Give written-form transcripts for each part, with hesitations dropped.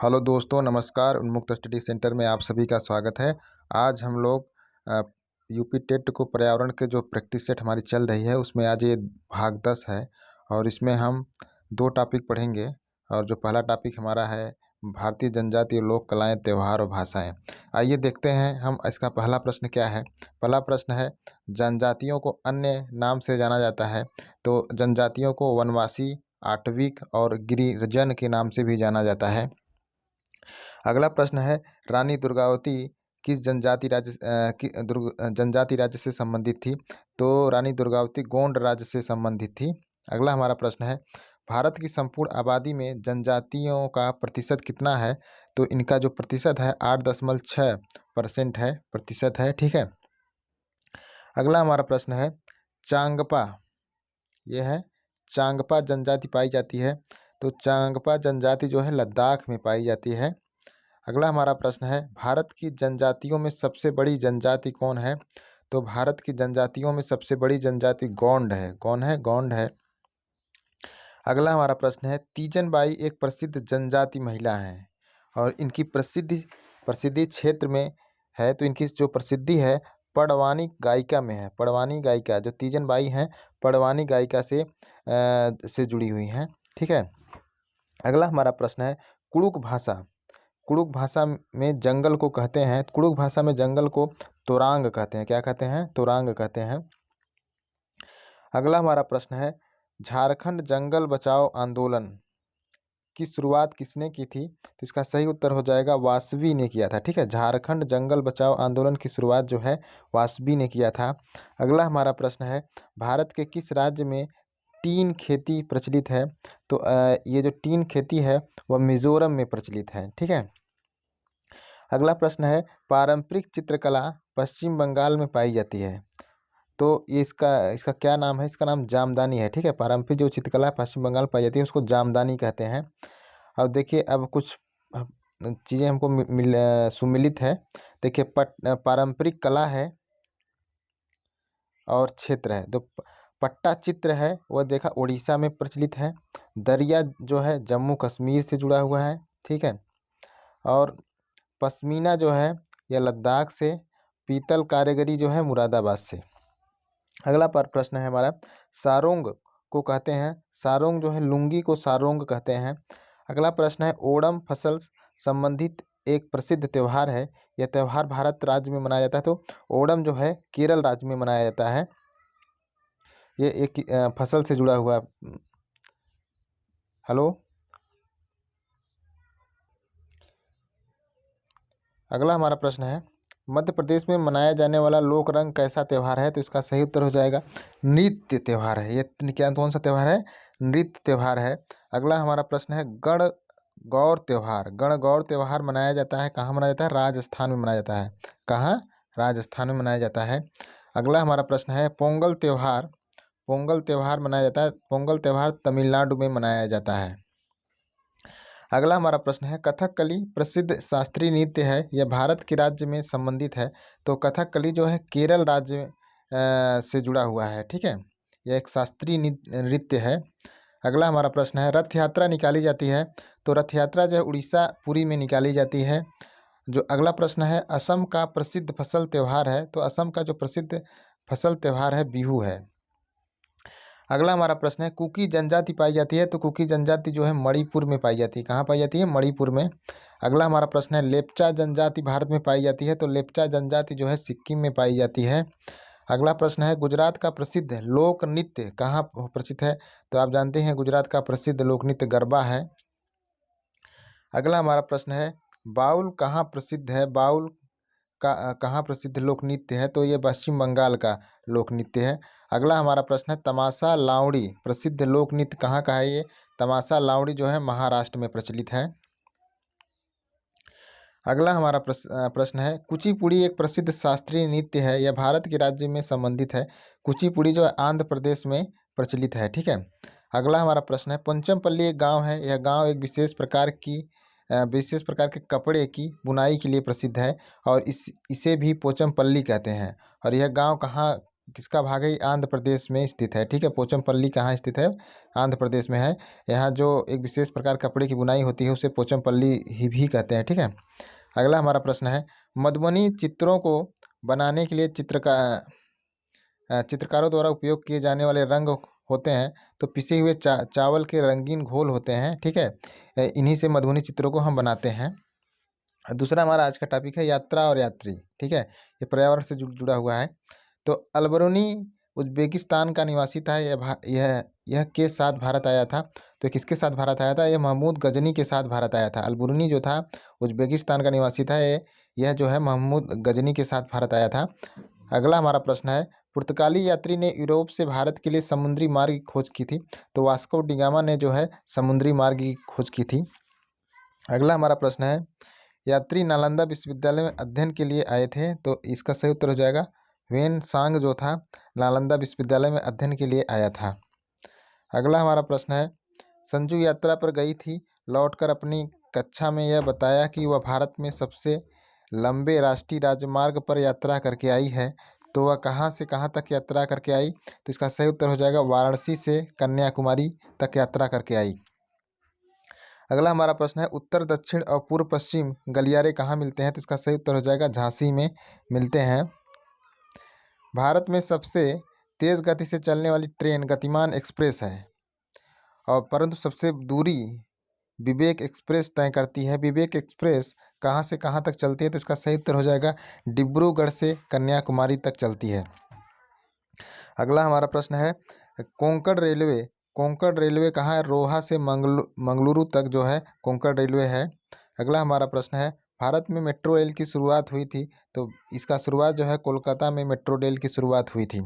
Hello दोस्तों, नमस्कार। उन्मुक्त स्टडी सेंटर में आप सभी का स्वागत है। आज हम लोग यूपी टेट को पर्यावरण के जो प्रैक्टिस सेट हमारी चल रही है उसमें आज ये भाग 10 है और इसमें हम 2 टॉपिक पढ़ेंगे। और जो पहला टॉपिक हमारा है भारतीय जनजातीय लोक कलाएँ, त्यौहार और भाषाएँ। आइए देखते हैं हम इसका पहला प्रश्न क्या है। पहला प्रश्न है, जनजातियों को अन्य नाम से जाना जाता है। तो जनजातियों को वनवासी, आटविक और गिरिजन के नाम से भी जाना जाता है। अगला प्रश्न है, रानी दुर्गावती किस जनजाति राज्य से संबंधित थी? तो रानी दुर्गावती गोंड राज्य से संबंधित थी। अगला हमारा प्रश्न है, भारत की संपूर्ण आबादी में जनजातियों का प्रतिशत कितना है? तो इनका जो प्रतिशत है 8.6% है। ठीक है। अगला हमारा प्रश्न है, चांगपा, ये है चांगपा जनजाति पाई जाती है। तो चांगपा जनजाति जो है लद्दाख में पाई जाती है। अगला हमारा प्रश्न है, भारत की जनजातियों में सबसे बड़ी जनजाति कौन है? तो भारत की जनजातियों में सबसे बड़ी जनजाति गोंड है। कौन है? गोंड है। अगला हमारा प्रश्न है, तीजन बाई एक प्रसिद्ध जनजाति महिला हैं और इनकी प्रसिद्धि क्षेत्र में है। तो इनकी जो प्रसिद्धि है पड़वानी गायिका में है। पड़वानी गायिका जो तीजन बाई हैं पड़वानी गायिका से जुड़ी हुई हैं। ठीक है। अगला हमारा प्रश्न है, कुड़ुक भाषा में जंगल को कहते हैं। कुड़ुक भाषा में जंगल को तोरांग कहते हैं। क्या कहते हैं? तोरांग कहते हैं। अगला हमारा प्रश्न है, झारखंड जंगल बचाओ आंदोलन की शुरुआत किसने की थी? तो इसका सही उत्तर हो जाएगा वासवी ने किया था। ठीक है। झारखंड जंगल बचाओ आंदोलन की शुरुआत जो है वासवी ने किया था। अगला हमारा प्रश्न है, भारत के किस राज्य में टीन खेती प्रचलित है? तो ये जो टीन खेती है वह मिजोरम में प्रचलित है। ठीक है। अगला प्रश्न है, पारंपरिक चित्रकला पश्चिम बंगाल में पाई जाती है। तो ये इसका क्या नाम है? इसका नाम जामदानी है। ठीक है। पारंपरिक जो चित्रकला पश्चिम बंगाल में पाई जाती है उसको जामदानी कहते हैं। अब देखिए, अब कुछ चीज़ें हमको सुमिलित है। देखिए, पारंपरिक कला है और क्षेत्र है। तो पट्टा चित्र है वह देखा उड़ीसा में प्रचलित है। दरिया जो है जम्मू कश्मीर से जुड़ा हुआ है। ठीक है। और पश्मीना जो है यह लद्दाख से, पीतल कारीगरी जो है मुरादाबाद से। अगला प्रश्न है हमारा, सारोंग को कहते हैं। सारोंग जो है लुंगी को सारोंग कहते हैं। अगला प्रश्न है, ओणम फसल संबंधित एक प्रसिद्ध त्यौहार है। यह त्यौहार भारत राज्य में मनाया जाता है। तो ओणम जो है केरल राज्य में मनाया जाता है। ये एक फसल से जुड़ा हुआ। हेलो। अगला हमारा प्रश्न है, मध्य प्रदेश में मनाया जाने वाला लोक रंग कैसा त्यौहार है? तो इसका सही उत्तर हो जाएगा नृत्य त्यौहार है। ये क्या, कौन सा त्यौहार है? नृत्य त्यौहार है। अगला हमारा प्रश्न है, गणगौर त्यौहार मनाया जाता है। कहाँ मनाया जाता है? राजस्थान में मनाया जाता है। कहाँ? राजस्थान में मनाया जाता है। अगला हमारा प्रश्न है, पोंगल त्यौहार मनाया जाता है। पोंगल त्यौहार तमिलनाडु में मनाया जाता है। अगला हमारा प्रश्न है, कथकली प्रसिद्ध शास्त्रीय नृत्य है। यह भारत के राज्य में संबंधित है। तो कथकली जो है केरल राज्य से जुड़ा हुआ है। ठीक है। यह एक शास्त्रीय नृत्य है। अगला हमारा प्रश्न है, रथ यात्रा निकाली जाती है। तो रथ यात्रा जो है उड़ीसा पुरी में निकाली जाती है। जो अगला प्रश्न है, असम का प्रसिद्ध फसल त्यौहार है। तो असम का जो प्रसिद्ध फसल त्यौहार है बिहू है। अगला हमारा प्रश्न है, कुकी जनजाति पाई जाती है। तो कुकी जनजाति जो है मणिपुर में पाई जाती है। कहाँ पाई जाती है? मणिपुर में। अगला हमारा प्रश्न है, लेप्चा जनजाति भारत में पाई जाती है। तो लेप्चा जनजाति जो है सिक्किम में पाई जाती है। अगला प्रश्न है, गुजरात का प्रसिद्ध लोक नृत्य कहाँ प्रसिद्ध है? तो आप जानते हैं गुजरात का प्रसिद्ध लोक नृत्य गरबा है। अगला हमारा प्रश्न है, बाउल कहाँ प्रसिद्ध है? बाउल का कहाँ प्रसिद्ध लोक नृत्य है? तो ये पश्चिम बंगाल का लोक नृत्य है। अगला हमारा प्रश्न है, तमाशा लावड़ी प्रसिद्ध लोक नृत्य कहाँ का है? ये तमाशा लावड़ी जो है महाराष्ट्र में प्रचलित है। अगला हमारा प्रश्न है, कुचिपुड़ी एक प्रसिद्ध शास्त्रीय नृत्य है। यह भारत के राज्य में संबंधित है। कुचिपुड़ी जो है आंध्र प्रदेश में प्रचलित है। ठीक है। अगला हमारा प्रश्न है, पोचमपल्ली एक गांव है। यह गांव एक विशेष प्रकार के कपड़े की बुनाई के लिए प्रसिद्ध है और इसे भी पोचमपल्ली कहते हैं। और यह गांव कहाँ किसका भाग है? आंध्र प्रदेश में स्थित है। ठीक है, पोचमपल्ली कहाँ स्थित है? आंध्र प्रदेश में है। यहाँ जो एक विशेष प्रकार कपड़े की बुनाई होती है उसे पोचमपल्ली ही भी कहते हैं। ठीक है, अगला हमारा प्रश्न है, मधुबनी चित्रों को बनाने के लिए चित्रकारों द्वारा उपयोग किए जाने वाले रंग होते हैं तो पिसे हुए चावल के रंगीन घोल होते हैं। ठीक है, इन्हीं से मधुबनी चित्रों को हम बनाते हैं। दूसरा हमारा आज का टॉपिक है यात्रा और यात्री। ठीक है, ये पर्यावरण से जुड़ा हुआ है। तो अलबरूनी उज्बेकिस्तान का निवासी था। यह के साथ भारत आया था? तो किसके साथ भारत आया था? यह महमूद गजनी के साथ भारत आया था। अलबरूनी जो था उज्बेकिस्तान का निवासी था। यह जो है महमूद गजनी के साथ भारत आया था। अगला हमारा प्रश्न है, पुर्तगाली यात्री ने यूरोप से भारत के लिए समुद्री मार्ग की खोज की थी। तो वास्को डिगामा ने जो है समुद्री मार्ग की खोज की थी। अगला हमारा प्रश्न है, यात्री नालंदा विश्वविद्यालय में अध्ययन के लिए आए थे। तो इसका सही उत्तर हो जाएगा वेन सांग जो था नालंदा विश्वविद्यालय में अध्ययन के लिए आया था। अगला हमारा प्रश्न है, संजू यात्रा पर गई थी, लौटकर अपनी कक्षा में यह बताया कि वह भारत में सबसे लंबे राष्ट्रीय राजमार्ग पर यात्रा करके आई है। तो वह कहाँ से कहाँ तक यात्रा करके आई? तो इसका सही उत्तर हो जाएगा वाराणसी से कन्याकुमारी तक यात्रा करके आई। अगला हमारा प्रश्न है, उत्तर दक्षिण और पूर्व पश्चिम गलियारे कहाँ मिलते हैं? तो इसका सही उत्तर हो जाएगा झांसी में मिलते हैं। भारत में सबसे तेज़ गति से चलने वाली ट्रेन गतिमान एक्सप्रेस है और परंतु सबसे दूरी विवेक एक्सप्रेस तय करती है। विवेक एक्सप्रेस कहाँ से कहाँ तक चलती है? तो इसका सही उत्तर हो जाएगा डिब्रूगढ़ से कन्याकुमारी तक चलती है। अगला हमारा प्रश्न है, कोंकण रेलवे कहाँ है? रोहा से मंगलुरु तक जो है कोंकण रेलवे है। अगला हमारा प्रश्न है, भारत में मेट्रो रेल की शुरुआत हुई थी। तो इसका शुरुआत जो है कोलकाता में मेट्रो रेल की शुरुआत हुई थी।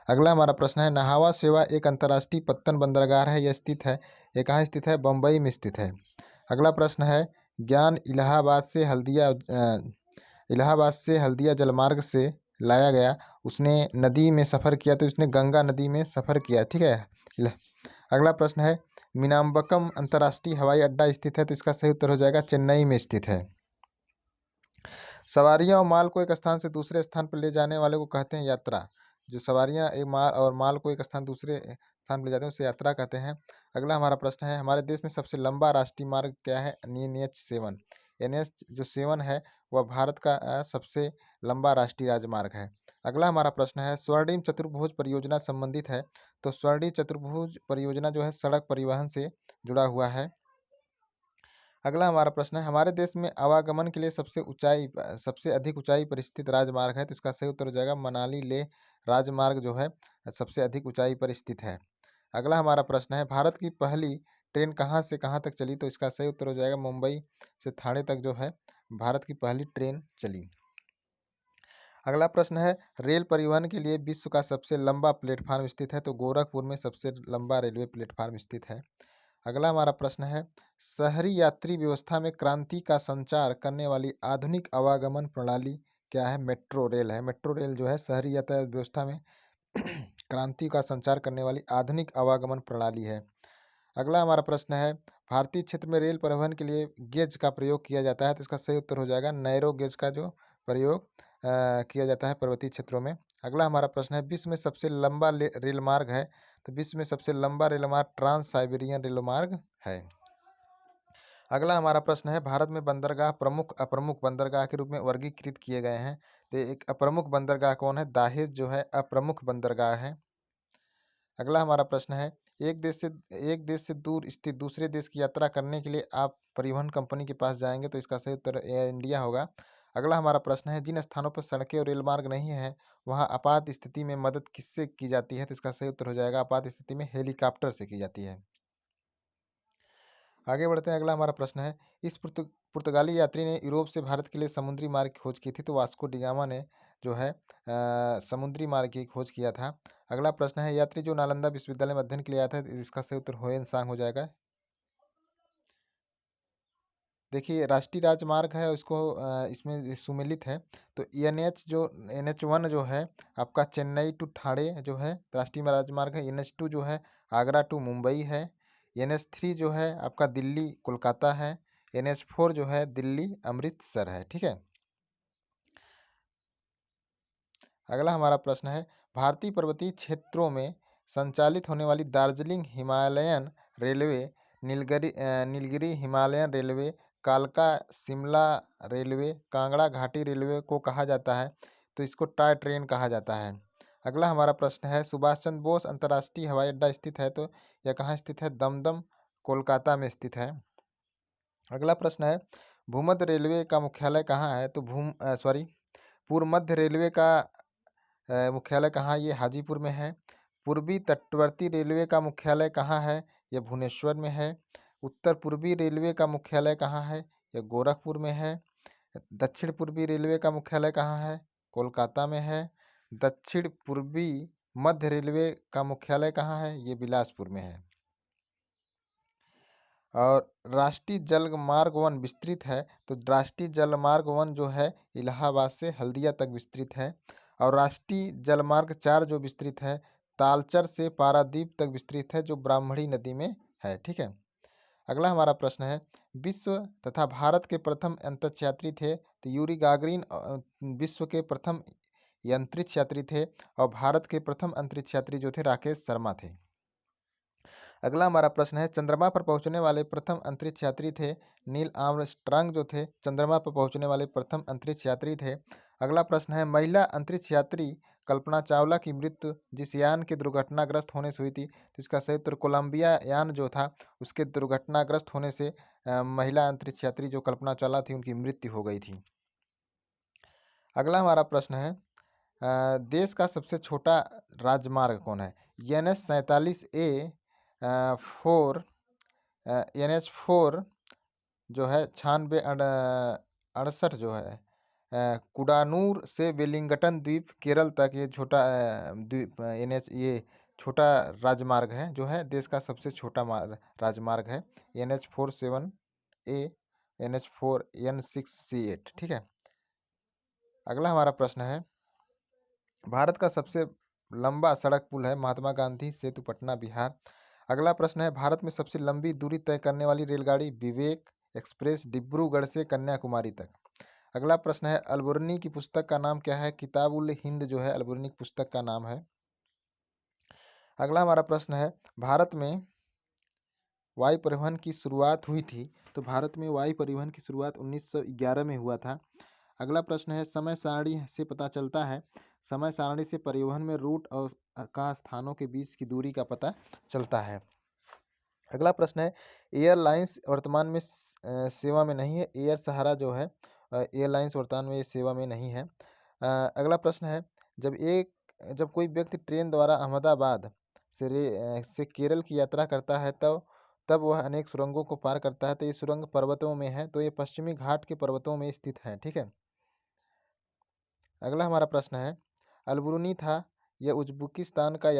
अगला हमारा प्रश्न है, नहावा सेवा एक अंतर्राष्ट्रीय पत्तन बंदरगाह है। यह स्थित है, ये कहाँ स्थित है? बम्बई में स्थित है। अगला प्रश्न है, ज्ञान इलाहाबाद से हल्दिया जलमार्ग से लाया गया। उसने नदी में सफ़र किया तो उसने गंगा नदी में सफ़र किया। ठीक है, अगला प्रश्न है, मीनाम्बक्कम अंतर्राष्ट्रीय हवाई अड्डा स्थित है। तो इसका सही उत्तर हो जाएगा चेन्नई में स्थित है। सवारियां और माल को एक स्थान से दूसरे स्थान पर ले जाने वाले को कहते हैं यात्रा। जो सवारियां एक माल को एक स्थान दूसरे स्थान पर ले जाते हैं उसे यात्रा कहते हैं। अगला हमारा प्रश्न है, हमारे देश में सबसे लंबा राष्ट्रीय मार्ग क्या है? NH7। NH7 है वह भारत का सबसे लंबा राष्ट्रीय राजमार्ग है। अगला हमारा प्रश्न है, स्वर्णिम चतुर्भुज परियोजना संबंधित है। तो स्वर्णिम चतुर्भुज परियोजना जो है सड़क परिवहन से जुड़ा हुआ है। अगला हमारा प्रश्न है, हमारे देश में आवागमन के लिए सबसे अधिक ऊंचाई पर स्थित राजमार्ग है। तो इसका सही उत्तर हो जाएगा मनाली लेह राजमार्ग जो है सबसे अधिक ऊंचाई पर स्थित है। अगला हमारा प्रश्न है, भारत की पहली ट्रेन कहाँ से कहाँ तक चली? तो इसका सही उत्तर हो जाएगा मुंबई से ठाणे तक जो है भारत की पहली ट्रेन चली। अगला प्रश्न है, रेल परिवहन के लिए विश्व का सबसे लंबा प्लेटफार्म स्थित है। तो गोरखपुर में सबसे लंबा रेलवे प्लेटफार्म स्थित है। अगला हमारा प्रश्न है, शहरी यात्री व्यवस्था में क्रांति का संचार करने वाली आधुनिक आवागमन प्रणाली क्या है? मेट्रो रेल है। मेट्रो रेल जो है शहरी यातायात व्यवस्था में क्रांति का संचार करने वाली आधुनिक आवागमन प्रणाली है। अगला हमारा प्रश्न है, भारतीय क्षेत्र में रेल परिवहन के लिए गेज का प्रयोग किया जाता है। तो इसका सही उत्तर हो जाएगा नैरो गेज का जो प्रयोग किया जाता है पर्वतीय क्षेत्रों में। अगला हमारा प्रश्न है, विश्व में सबसे लंबा रेल मार्ग है। तो विश्व में सबसे लंबा रेल मार्ग ट्रांस साइबेरियन रेल मार्ग है। अगला हमारा प्रश्न है, भारत में बंदरगाह प्रमुख अप्रमुख बंदरगाह के रूप में वर्गीकृत किए गए हैं। तो एक अप्रमुख बंदरगाह कौन है? दाहेज जो है अप्रमुख बंदरगाह है। अगला हमारा प्रश्न है, एक देश से दूर स्थित दूसरे देश की यात्रा करने के लिए आप परिवहन कंपनी के पास जाएंगे। तो इसका सही उत्तर एयर इंडिया होगा। अगला हमारा प्रश्न है, जिन स्थानों पर सड़कें और रेल मार्ग नहीं है वहाँ आपात स्थिति में मदद किससे की जाती है? तो इसका सही उत्तर हो जाएगा आपात स्थिति में हेलीकॉप्टर से की जाती है। आगे बढ़ते हैं, अगला हमारा प्रश्न है, इस पुर्तगाली यात्री ने यूरोप से भारत के लिए समुद्री मार्ग की खोज की थी। तो वास्को डिगामा ने जो है समुद्री मार्ग की खोज किया था। अगला प्रश्न है, यात्री जो नालंदा विश्वविद्यालय में अध्ययन के लिए आया था। इसका सही उत्तर होयन सांग हो जाएगा। देखिए राष्ट्रीय राजमार्ग है उसको इसमें सुमेलित है। तो NH1 जो है आपका चेन्नई टू ठाणे जो है राष्ट्रीय राजमार्ग है। NH2 जो है आगरा टू मुंबई है। NH3 जो है आपका दिल्ली कोलकाता है। NH4 जो है दिल्ली अमृतसर है। ठीक है, अगला हमारा प्रश्न है, भारतीय पर्वतीय क्षेत्रों में संचालित होने वाली Darjeeling Himalayan railway, Nilgiri Himalayan railway, कालका शिमला रेलवे, कांगड़ा घाटी रेलवे को कहा जाता है? तो इसको टॉय ट्रेन कहा जाता है। अगला हमारा प्रश्न है, सुभाष चंद्र बोस अंतर्राष्ट्रीय हवाई अड्डा स्थित है? तो यह कहाँ स्थित है? दमदम कोलकाता में स्थित है। अगला प्रश्न है, भूमध्य रेलवे का मुख्यालय कहाँ है? तो पूर्व मध्य रेलवे का मुख्यालय कहाँ? ये हाजीपुर में है। पूर्वी तटवर्ती रेलवे का मुख्यालय कहाँ है? यह भुवनेश्वर में है। उत्तर पूर्वी रेलवे का मुख्यालय कहाँ है? यह गोरखपुर में है। दक्षिण पूर्वी रेलवे का मुख्यालय कहाँ है? कोलकाता में है। दक्षिण पूर्वी मध्य रेलवे का मुख्यालय कहाँ है? ये बिलासपुर में है। और राष्ट्रीय जलमार्ग 1 विस्तृत है? तो राष्ट्रीय जलमार्ग 1 जो है इलाहाबाद से हल्दिया तक विस्तृत है। और राष्ट्रीय जलमार्ग 4 जो विस्तृत है तालचर से पारादीप तक विस्तृत है, जो ब्राह्मणी नदी में है। ठीक है। अगला हमारा प्रश्न है, विश्व तथा भारत के प्रथम अंतरिक्ष यात्री थे? तो यूरी गागरिन विश्व के प्रथम अंतरिक्ष यात्री थे, और भारत के प्रथम अंतरिक्ष यात्री जो थे राकेश शर्मा थे। अगला हमारा प्रश्न है, चंद्रमा पर पहुंचने वाले प्रथम अंतरिक्ष यात्री थे? नील आर्मस्ट्रांग जो थे चंद्रमा पर पहुंचने वाले प्रथम अंतरिक्ष यात्री थे। अगला प्रश्न है, महिला अंतरिक्ष यात्री कल्पना चावला की मृत्यु जिस यान के दुर्घटनाग्रस्त होने से हुई थी? तो इसका सही उत्तर कोलंबिया यान जो था उसके दुर्घटनाग्रस्त होने से महिला अंतरिक्ष यात्री जो कल्पना चावला थी उनकी मृत्यु हो गई थी। अगला हमारा प्रश्न है, देश का सबसे छोटा राजमार्ग कौन है? NH-47A 4 NH-4 जो है 9668 जो है कुडानूर से वेलिंगटन द्वीप केरल तक ये छोटा द्वीप ये छोटा राजमार्ग है, जो है देश का सबसे छोटा राजमार्ग है। NH-47A NH-4N6C8। ठीक है। अगला हमारा प्रश्न है, भारत का सबसे लंबा सड़क पुल है महात्मा गांधी सेतु पटना बिहार। अगला प्रश्न है, भारत में सबसे लंबी दूरी तय करने वाली रेलगाड़ी विवेक एक्सप्रेस डिब्रूगढ़ से कन्याकुमारी तक। अगला प्रश्न है, अलबुर्नी की पुस्तक का नाम क्या है? किताब उल हिंद जो है अलबुर्नी की पुस्तक का नाम है। अगला हमारा प्रश्न है, भारत में वायु परिवहन की शुरुआत हुई थी? तो भारत में वायु परिवहन की शुरुआत 1911 में हुआ था। अगला प्रश्न है, समय सारणी से पता चलता है? समय सारणी से परिवहन में रूट और का स्थानों के बीच की दूरी का पता चलता है। अगला प्रश्न है, एयरलाइंस वर्तमान में सेवा में नहीं है? एयर सहारा जो है एयरलाइंस वर्तमान में सेवा में नहीं है। अगला प्रश्न है, जब कोई व्यक्ति ट्रेन द्वारा अहमदाबाद से केरल की यात्रा करता है तब वह अनेक सुरंगों को पार करता है, तो ये सुरंग पर्वतों में है, तो ये पश्चिमी घाट के पर्वतों में स्थित है। ठीक है। अगला हमारा प्रश्न है, अलबुर्नी था यह उज्बेकिस्तान का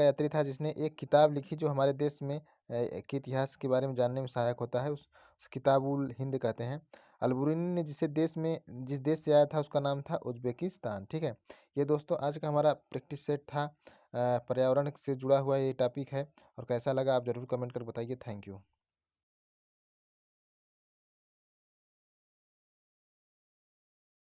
यात्री था जिसने एक किताब लिखी जो हमारे देश में के इतिहास के बारे में जानने में सहायक होता है, उस किताब उल हिंद कहते हैं। अलबुर्नी ने जिस देश से आया था उसका नाम था उज्बेकिस्तान। ठीक है। ये दोस्तों आज का हमारा प्रैक्टिस सेट था, पर्यावरण से जुड़ा हुआ ये टॉपिक है, और कैसा लगा आप ज़रूर कमेंट कर बताइए। Thank you.